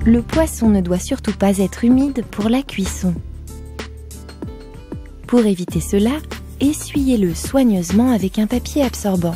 Le poisson ne doit surtout pas être humide pour la cuisson. Pour éviter cela, essuyez-le soigneusement avec un papier absorbant.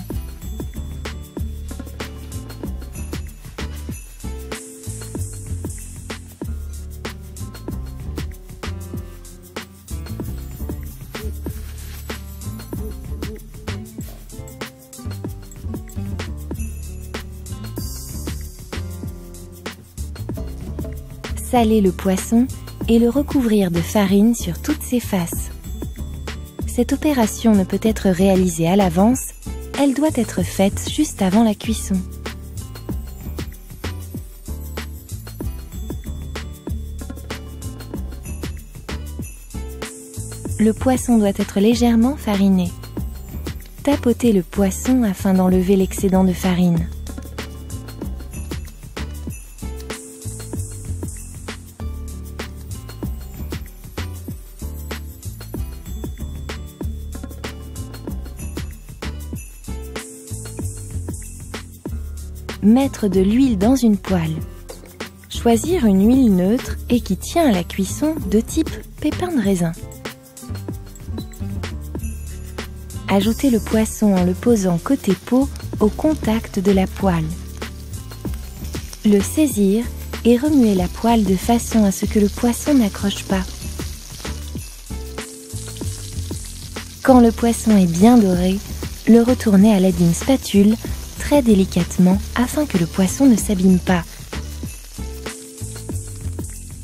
Saler le poisson et le recouvrir de farine sur toutes ses faces. Cette opération ne peut être réalisée à l'avance, elle doit être faite juste avant la cuisson. Le poisson doit être légèrement fariné. Tapotez le poisson afin d'enlever l'excédent de farine. Mettre de l'huile dans une poêle. Choisir une huile neutre et qui tient à la cuisson de type pépins de raisin. Ajoutez le poisson en le posant côté peau au contact de la poêle. Le saisir et remuer la poêle de façon à ce que le poisson n'accroche pas. Quand le poisson est bien doré, le retournez à l'aide d'une spatule très délicatement afin que le poisson ne s'abîme pas.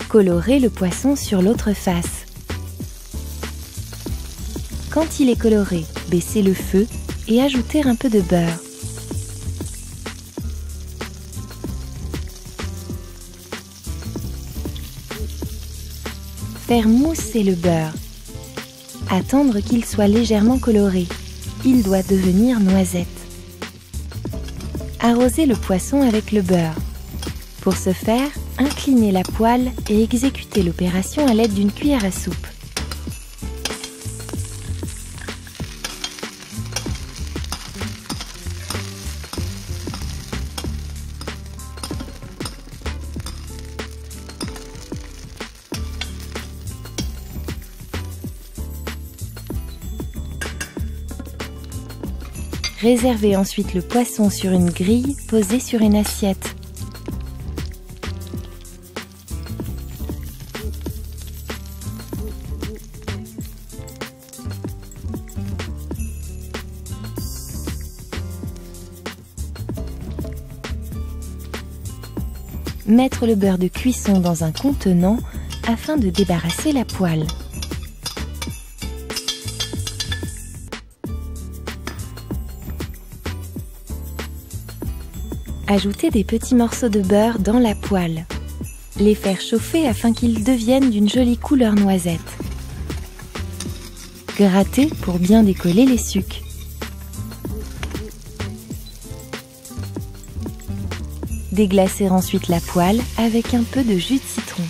Colorez le poisson sur l'autre face. Quand il est coloré, baissez le feu et ajoutez un peu de beurre. Faire mousser le beurre. Attendre qu'il soit légèrement coloré. Il doit devenir noisette. Arrosez le poisson avec le beurre. Pour ce faire, inclinez la poêle et exécutez l'opération à l'aide d'une cuillère à soupe. Réservez ensuite le poisson sur une grille posée sur une assiette. Mettre le beurre de cuisson dans un contenant afin de débarrasser la poêle. Ajoutez des petits morceaux de beurre dans la poêle. Les faire chauffer afin qu'ils deviennent d'une jolie couleur noisette. Grattez pour bien décoller les sucs. Déglacez ensuite la poêle avec un peu de jus de citron.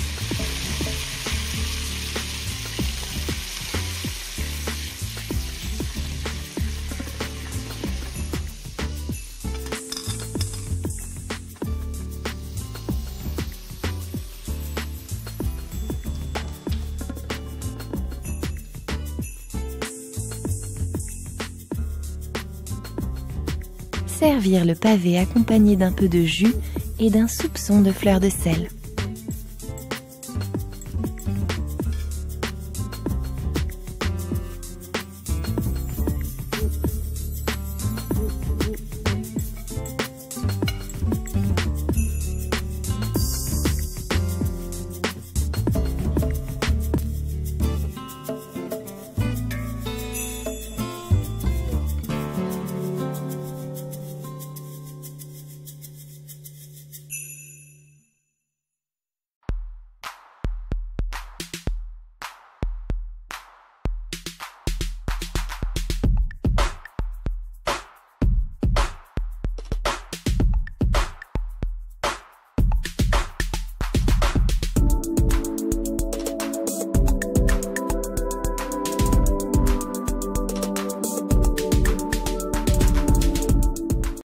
Servir le pavé accompagné d'un peu de jus et d'un soupçon de fleur de sel.